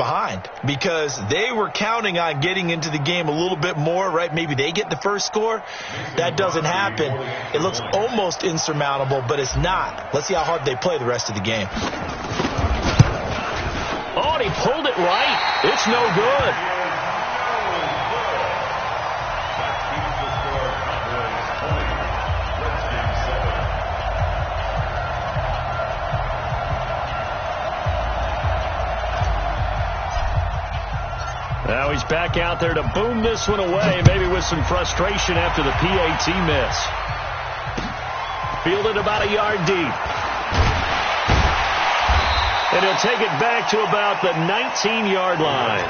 behind because they were counting on getting into the game a little bit more, right? Maybe they get the first score. That doesn't happen. It looks almost insurmountable, but it's not. Let's see how hard they play the rest of the game. Oh, and he pulled it right. It's no good. Now he's back out there to boom this one away, maybe with some frustration after the PAT miss. Fielded about a yard deep. And he'll take it back to about the 19-yard line.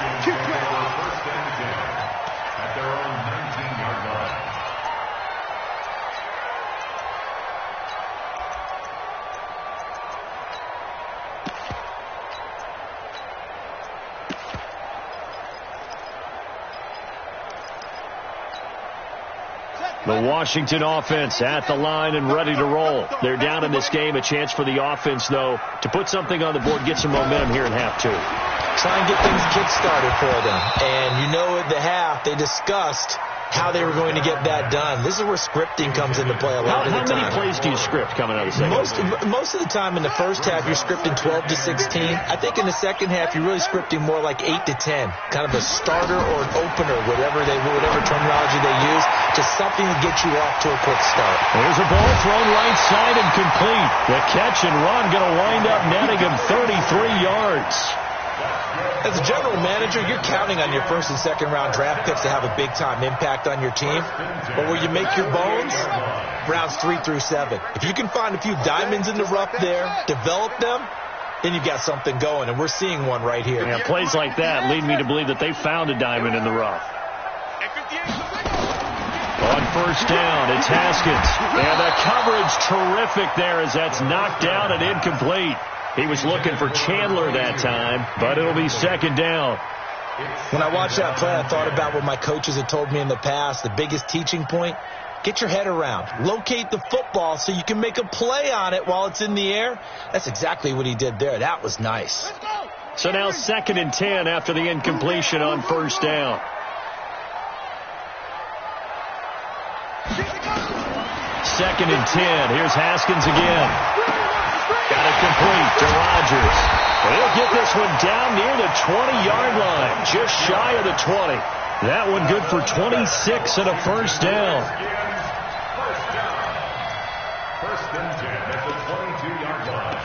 The Washington offense at the line and ready to roll. They're down in this game. A chance for the offense, though, to put something on the board, get some momentum here in half two. Try and get things kick-started for them. And you know at the half, they discussed how they were going to get that done. This is where scripting comes into play a lot of the time. How many plays do you script coming out of the second? Most of the time in the first half, you're scripting 12 to 16. I think in the second half, you're really scripting more like 8 to 10. Kind of a starter or an opener, whatever terminology they use, just something to get you off to a quick start. There's a ball thrown right side and complete. The catch and run going to wind up netting him 33 yards. As a general manager, you're counting on your first and second round draft picks to have a big-time impact on your team. But where you make your bones, rounds 3 through 7. If you can find a few diamonds in the rough there, develop them, then you've got something going, and we're seeing one right here. Yeah, plays like that lead me to believe that they found a diamond in the rough. On first down, it's Haskins. And the coverage terrific there as that's knocked down and incomplete. He was looking for Chandler that time, but it'll be second down. When I watched that play, I thought about what my coaches had told me in the past. The biggest teaching point, get your head around. Locate the football so you can make a play on it while it's in the air. That's exactly what he did there. That was nice. So now 2nd and 10 after the incompletion on first down. Second and 10. Here's Haskins again. Got it complete to Rodgers. He'll get this one down near the 20-yard line, just shy of the 20. That one good for 26 and a first down. First and 10 at the 22-yard line.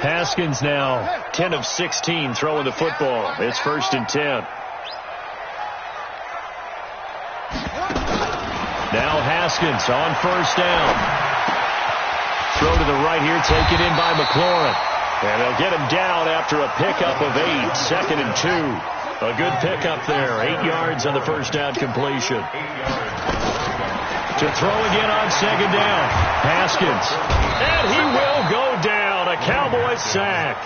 Haskins now 10 of 16 throwing the football. It's 1st and 10. Now Haskins on first down. Throw to the right here, taken in by McLaurin. And they'll get him down after a pickup of 8. 2nd and 2. A good pickup there. 8 yards on the first down completion. To throw again on second down. Haskins. And he will go down. A Cowboys sack.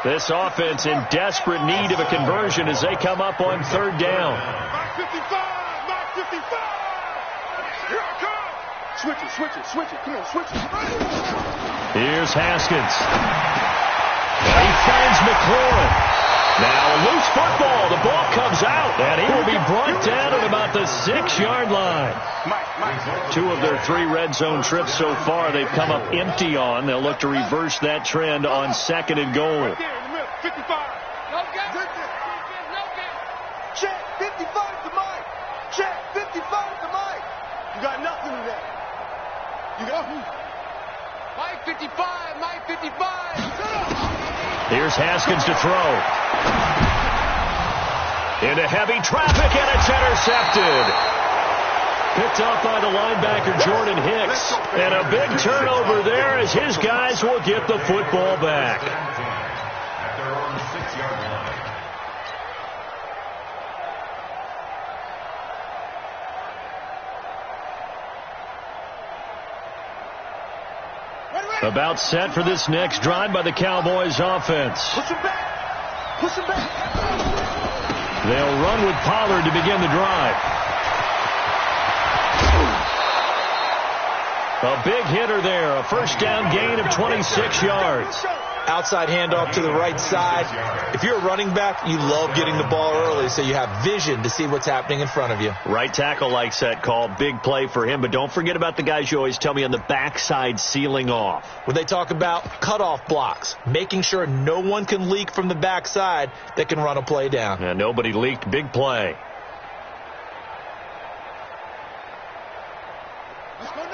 This offense in desperate need of a conversion as they come up on third down. Switch it. Come on, switch it. Here's Haskins. And he finds McLaurin. Now a loose football. The ball comes out. And he will be brought down at about the 6-yard line. 2 of their 3 red zone trips so far they've come up empty on. They'll look to reverse that trend on 2nd and goal. 55. No gap. Check 55 to Mike. Check 55 to Mike. You got nothing in there. You got Mike 55. Mike 55. Here's Haskins to throw. Into heavy traffic, and it's intercepted. Picked off by the linebacker, Jordan Hicks. And a big turnover there as his guys will get the football back. About set for this next drive by the Cowboys offense. Push him back. Push him back. They'll run with Pollard to begin the drive. A big hitter there. A first down gain of 26 yards. Outside handoff to the right side. If you're a running back, you love getting the ball early so you have vision to see what's happening in front of you. Right tackle likes that call. Big play for him. But don't forget about the guys you always tell me on the backside sealing off. When they talk about cutoff blocks, making sure no one can leak from the backside that can run a play down. And nobody leaked. Big play.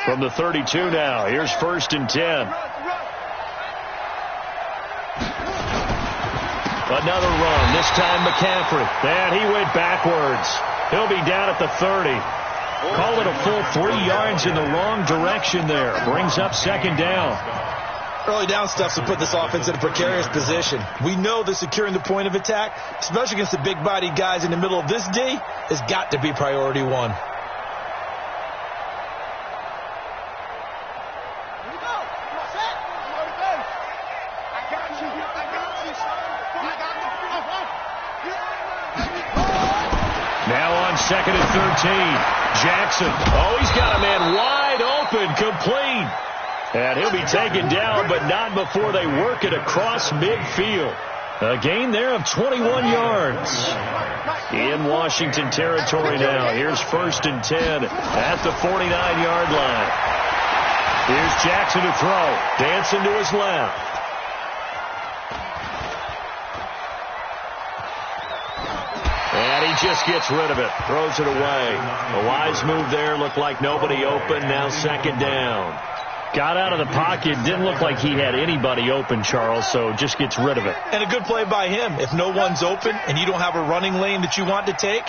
From the 32 now. Here's 1st and 10. Another run, this time McCaffrey. And he went backwards. He'll be down at the 30. Call it a full 3 yards in the wrong direction there. Brings up 2nd down. Early down stuff to put this offense in a precarious position. We know that securing the point of attack, especially against the big-bodied guys in the middle of this D, has got to be priority one. Now on 2nd and 13. Jackson. Oh, he's got a man wide open, complete. And he'll be taken down, but not before they work it across midfield. A gain there of 21 yards. In Washington territory now. Here's 1st and 10 at the 49-yard line. Here's Jackson to throw. Dancing to his left. And he just gets rid of it. Throws it away. A wise move there. Looked like nobody open. Now 2nd down. Got out of the pocket. Didn't look like he had anybody open, Charles, so just gets rid of it. And a good play by him. If no one's open and you don't have a running lane that you want to take,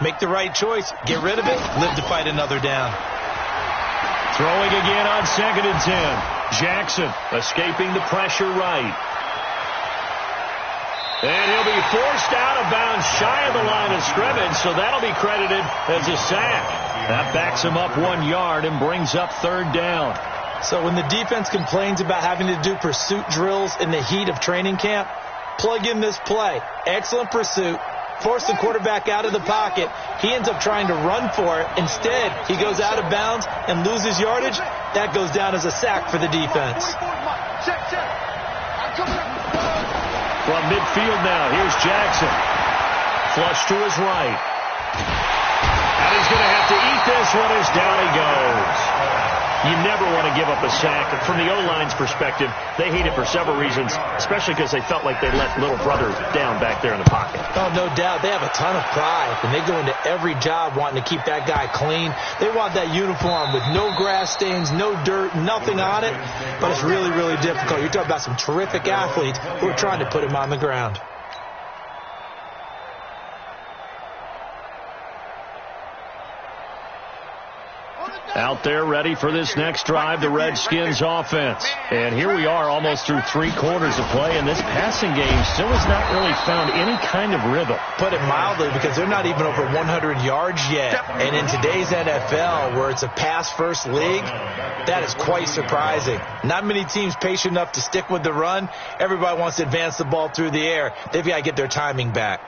make the right choice. Get rid of it. Live to fight another down. Throwing again on 2nd and 10. Jackson escaping the pressure right. And he'll be forced out of bounds shy of the line of scrimmage, so that'll be credited as a sack. That backs him up 1 yard and brings up 3rd down. So when the defense complains about having to do pursuit drills in the heat of training camp, plug in this play. Excellent pursuit. Force the quarterback out of the pocket. He ends up trying to run for it. Instead, he goes out of bounds and loses yardage. That goes down as a sack for the defense. From midfield now, here's Jackson. Flush to his right. And he's going to have to eat this one as down he goes. You never want to give up a sack. From the O-line's perspective, they hate it for several reasons, especially because they felt like they let little brother down back there in the pocket. Oh, no doubt. They have a ton of pride, and they go into every job wanting to keep that guy clean. They want that uniform with no grass stains, no dirt, nothing on it, but it's really, really difficult. You're talking about some terrific athletes who are trying to put him on the ground. Out there ready for this next drive, the Redskins offense. And here we are almost through 3 quarters of play, and this passing game still has not really found any kind of rhythm. Put it mildly, because they're not even over 100 yards yet. And in today's NFL, where it's a pass-first league, that is quite surprising. Not many teams patient enough to stick with the run. Everybody wants to advance the ball through the air. They've got to get their timing back.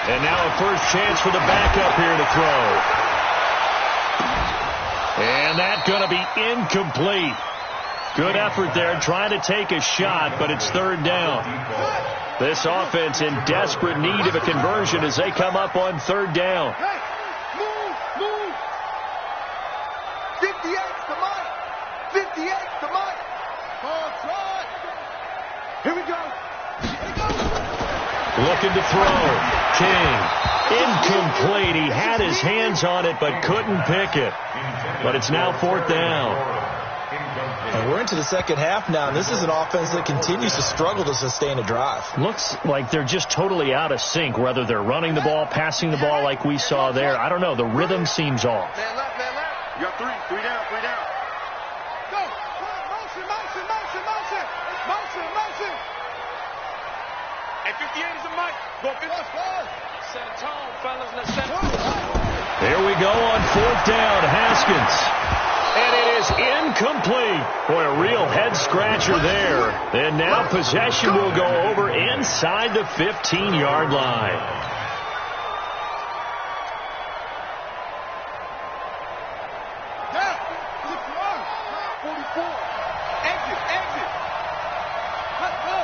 And now a first chance for the backup here to throw. And that's going to be incomplete. Good effort there trying to take a shot, but it's 3rd down. This offense in desperate need of a conversion as they come up on 3rd down. Hey, move. 58's the mark. 58's the mark. Here we go. Looking to throw. King. Incomplete. He had his hands on it but couldn't pick it. But it's now 4th down. And we're into the second half now, and this is an offense that continues to struggle to sustain a drive. Looks like they're just totally out of sync, whether they're running the ball, passing the ball like we saw there. I don't know. The rhythm seems off. Man left. You got 3 down. Go. Motion. Hey, 58 is the mic. Go 54. Set a tone, fellas. Let's set a Here we go on 4th down. Haskins. And it is incomplete. Boy, a real head-scratcher there. And now possession will go over inside the 15-yard line. down. 44. Exit. Let's go.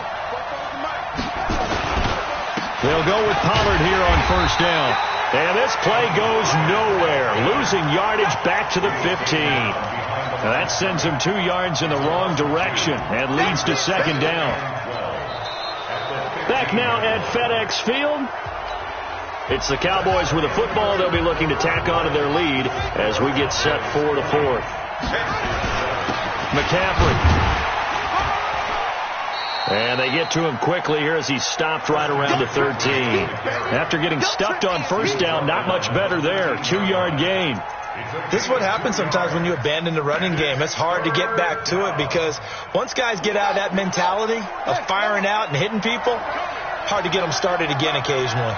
They'll go with Pollard here on 1st down. And this play goes nowhere, losing yardage back to the 15. Now that sends him 2 yards in the wrong direction and leads to 2nd down. Back now at FedEx Field. It's the Cowboys with the football. They'll be looking to tack onto their lead as we get set for the 4th. McCaffrey. And they get to him quickly here as he's stopped right around the 13. After getting stuffed on 1st down, not much better there. 2-yard gain. This is what happens sometimes when you abandon the running game. It's hard to get back to it because once guys get out of that mentality of firing out and hitting people, hard to get them started again occasionally.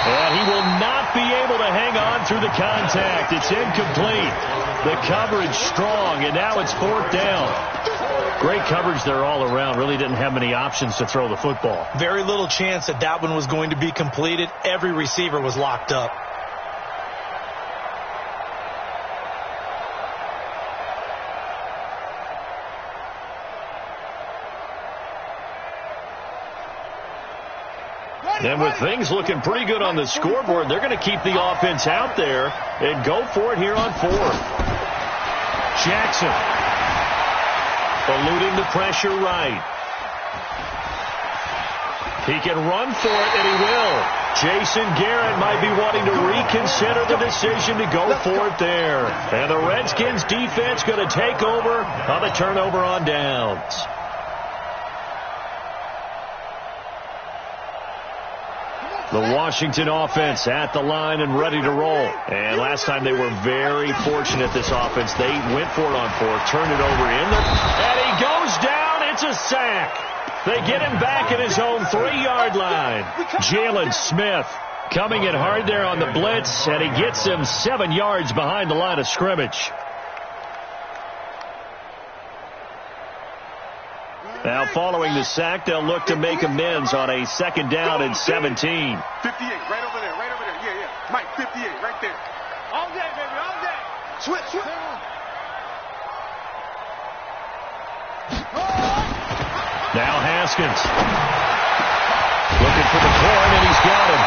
And he will not be able to hang on through the contact. It's incomplete. The coverage strong, and now it's 4th down. Great coverage there all around. Really didn't have many options to throw the football. Very little chance that one was going to be completed. Every receiver was locked up. And with things looking pretty good on the scoreboard, they're going to keep the offense out there and go for it here on 4th. Jackson eluding the pressure right. He can run for it, and he will. Jason Garrett might be wanting to reconsider the decision to go for it there. And the Redskins defense going to take over on the turnover on downs. The Washington offense at the line and ready to roll. And last time they were very fortunate, this offense. They went for it on 4th, turned it over in there, and he goes down. It's a sack. They get him back at his own 3-yard line. Jalen Smith coming in hard there on the blitz, and he gets him 7 yards behind the line of scrimmage. Now, following the sack, they'll look to make amends on a 2nd down and 17. 58, right over there. Yeah. Mike, 58, right there. All day, baby, all day. Switch. Now Haskins. Looking for the corner, and he's got him.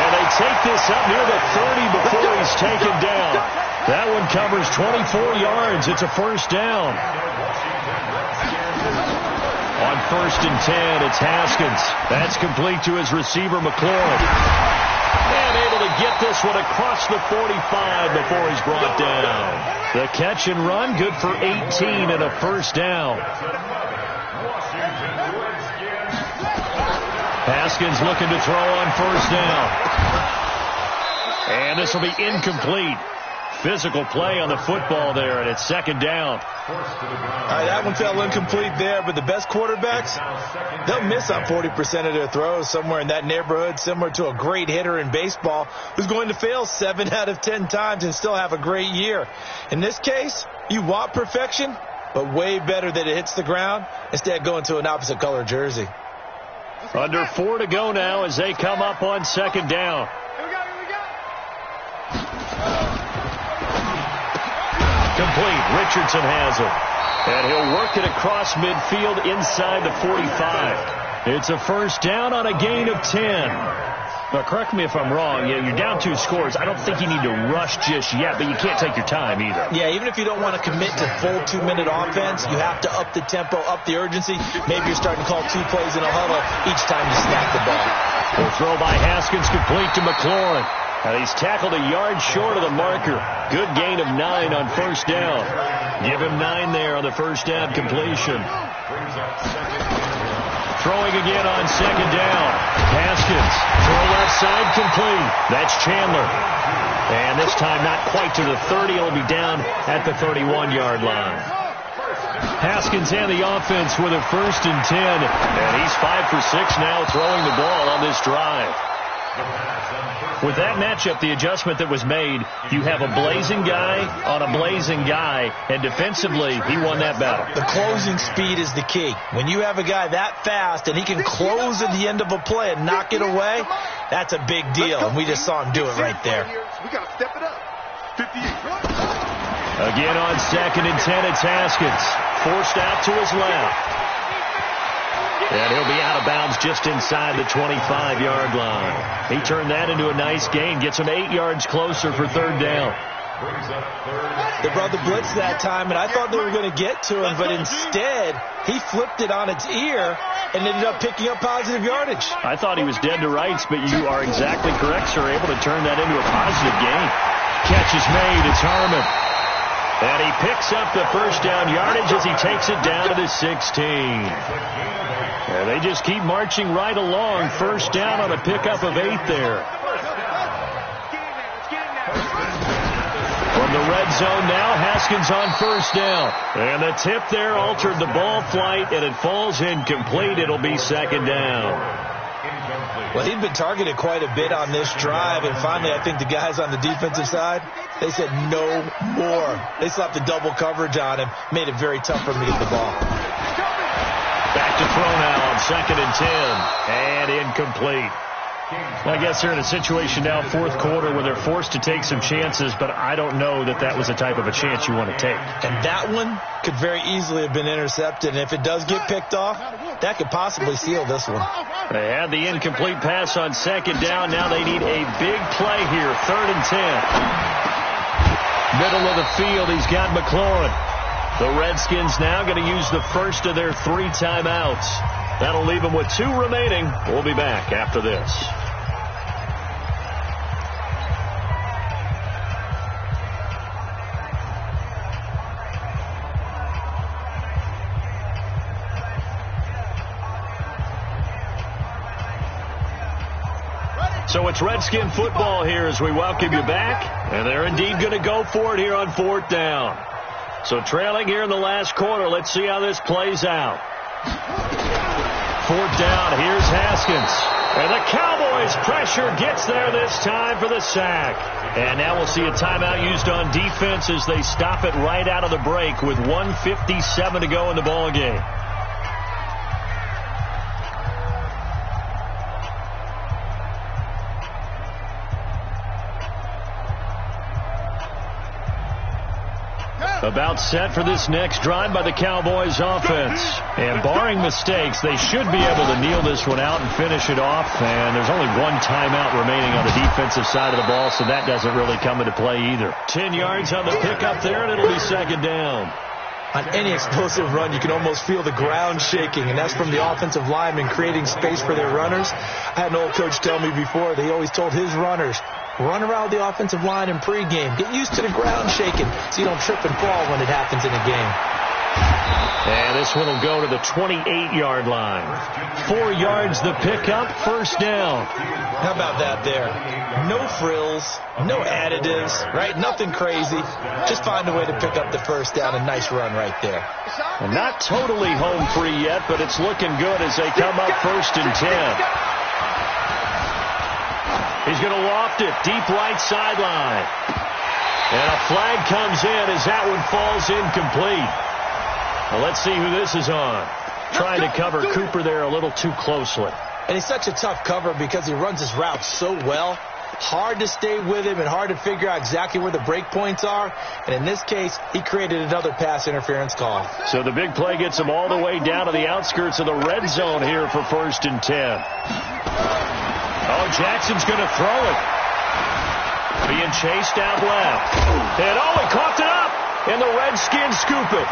And they take this up near the 30 before he's taken down. That one covers 24 yards. It's a 1st down. On 1st and 10, it's Haskins. That's complete to his receiver, McLaurin. And able to get this one across the 45 before he's brought down. The catch and run, good for 18 and a 1st down. Haskins looking to throw on 1st down. And this will be incomplete. Physical play on the football there, and it's 2nd down. All right, that one fell incomplete there, but the best quarterbacks, they'll miss on 40% of their throws, somewhere in that neighborhood, similar to a great hitter in baseball who's going to fail 7 out of 10 times and still have a great year. In this case, you want perfection, but way better that it hits the ground instead of going to an opposite color jersey. Under 4 to go now as they come up on 2nd down. Here we go. Complete. Richardson has it. And he'll work it across midfield inside the 45. It's a 1st down on a gain of 10. Now, correct me if I'm wrong. Yeah, you're down 2 scores. I don't think you need to rush just yet, but you can't take your time either. Yeah, even if you don't want to commit to full 2-minute offense, you have to up the tempo, up the urgency. Maybe you're starting to call 2 plays in a huddle each time you snap the ball. The throw by Haskins complete to McLaurin. And he's tackled a yard short of the marker. Good gain of 9 on 1st down. Give him 9 there on the 1st down completion. Throwing again on 2nd down. Haskins. Throw left side complete. That's Chandler. And this time not quite to the 30. It'll be down at the 31-yard line. Haskins and the offense with a 1st and 10. And he's 5 for 6 now throwing the ball on this drive. With that matchup, the adjustment that was made, you have a blazing guy on a blazing guy, and defensively, he won that battle. The closing speed is the key. When you have a guy that fast and he can close at the end of a play and knock it away, that's a big deal, and we just saw him do it right there. We got to step it up. 58. Again on 2nd and 10, it's Haskins. Forced out to his left. And he'll be out of bounds just inside the 25-yard line. He turned that into a nice gain, gets him 8 yards closer for 3rd down. They brought the blitz that time, and I thought they were going to get to him, but instead, he flipped it on its ear and ended up picking up positive yardage. I thought he was dead to rights, but you are exactly correct, sir, able to turn that into a positive gain. Catch is made, it's Harmon. And he picks up the 1st down yardage as he takes it down to the 16. And they just keep marching right along. 1st down on a pickup of 8 there. From the red zone now, Haskins on 1st down. And the tip there altered the ball flight, and it falls incomplete. It'll be 2nd down. Well, he'd been targeted quite a bit on this drive, and finally I think the guys on the defensive side, they said no more. They slapped the double coverage on him, made it very tough for him to get the ball. Back to throw now on 2nd and 10, and incomplete. I guess they're in a situation now, 4th quarter, where they're forced to take some chances, but I don't know that that was the type of a chance you want to take. And that one could very easily have been intercepted, and if it does get picked off, that could possibly seal this one. They had the incomplete pass on 2nd down. Now they need a big play here, 3rd and 10. Middle of the field, he's got McLaurin. The Redskins now going to use the 1st of their 3 timeouts. That'll leave them with 2 remaining. We'll be back after this. So it's Redskin football here as we welcome you back. And they're indeed going to go for it here on 4th down. So trailing here in the last quarter. Let's see how this plays out. 4th down. Here's Haskins. And the Cowboys pressure gets there this time for the sack. And now we'll see a timeout used on defense as they stop it right out of the break with 1:57 to go in the ball game. About set for this next drive by the Cowboys offense. And barring mistakes, they should be able to kneel this one out and finish it off. And there's only 1 timeout remaining on the defensive side of the ball, so that doesn't really come into play either. 10 yards on the pickup there, and it'll be 2nd down. On any explosive run, you can almost feel the ground shaking, and that's from the offensive linemen creating space for their runners. I had an old coach tell me before, they always told his runners, run around the offensive line in pregame. Get used to the ground shaking so you don't trip and fall when it happens in a game. And this one will go to the 28-yard line. 4 yards the pickup, 1st down. How about that there? No frills, no additives, right? Nothing crazy. Just find a way to pick up the 1st down. A nice run right there. And not totally home free yet, but it's looking good as they come up 1st and 10. He's going to loft it deep right sideline. And a flag comes in as that one falls incomplete. Well, let's see who this is on. Trying to cover Cooper there a little too closely. And he's such a tough cover because he runs his route so well. Hard to stay with him and hard to figure out exactly where the break points are. And in this case, he created another pass interference call. So the big play gets him all the way down to the outskirts of the red zone here for 1st and 10. Oh, Jackson's going to throw it. Being chased out left. And oh, he coughed it up. And the Redskins scoop it.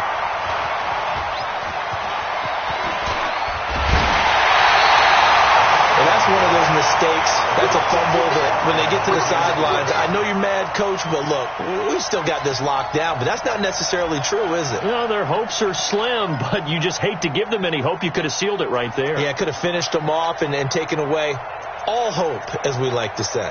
Well, that's one of those mistakes. That's a fumble that when they get to the sidelines, I know you're mad, Coach, but look, we've still got this locked down. But that's not necessarily true, is it? No, their hopes are slim, but you just hate to give them any hope. You could have sealed it right there. Yeah, could have finished them off and taken away all hope, as we like to say.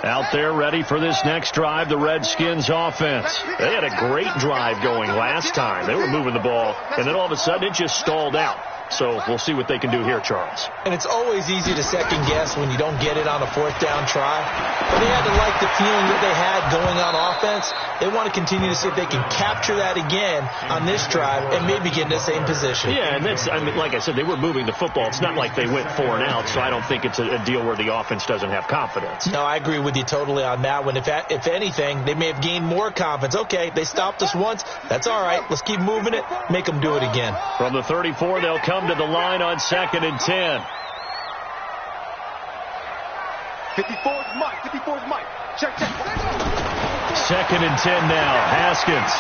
Out there ready for this next drive, the Redskins offense. They had a great drive going last time. They were moving the ball, and then all of a sudden it just stalled out. So we'll see what they can do here, Charles. And it's always easy to second guess when you don't get it on a fourth down try. But they had to like the feeling that they had going on offense. They want to continue to see if they can capture that again on this drive and maybe get in the same position. Yeah, and that's, I mean, like I said, they were moving the football. It's not like they went 4 and out, so I don't think it's a deal where the offense doesn't have confidence. No, I agree with you totally on that one. If anything, they may have gained more confidence. Okay, they stopped us once. That's all right. Let's keep moving it. Make them do it again. From the 34, they'll come to the line on 2nd and 10. 54's Mike. 54's Mike. Check. 2nd and 10 now. Haskins.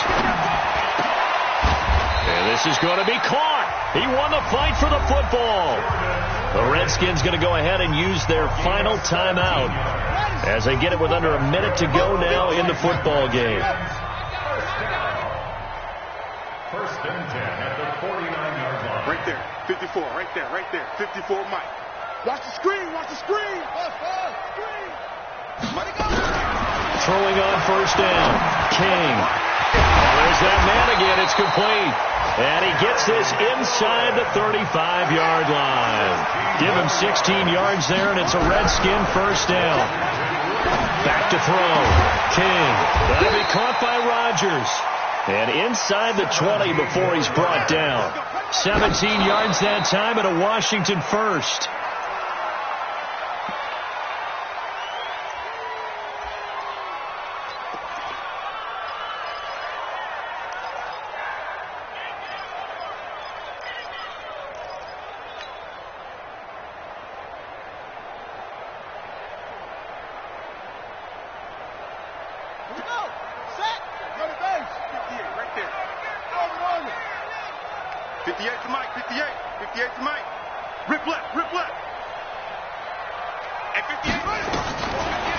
And this is going to be caught. He won the fight for the football. The Redskins going to go ahead and use their final timeout as they get it with under a minute to go now in the football game. First and 10 at the 49-yard line. Right there. 54. Right there. 54 Mike. Watch the screen. Screen. Money go. Throwing on first down. King. There's that man again. It's complete. And he gets this inside the 35-yard line. Give him 16 yards there, and it's a Redskin first down. Back to throw. King. That'll be caught by Rodgers. And inside the 20 before he's brought down. 17 yards that time and a Washington first.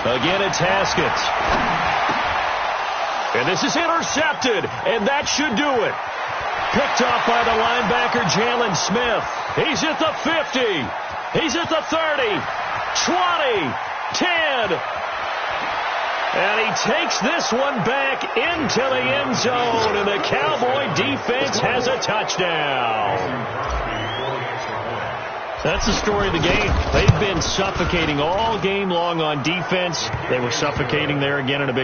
Again, it's Haskins. And this is intercepted, and that should do it. Picked off by the linebacker, Jalen Smith. He's at the 50. He's at the 30, 20, 10. And he takes this one back into the end zone, and the Cowboy defense has a touchdown. That's the story of the game. They've been suffocating all game long on defense. They were suffocating there again in a big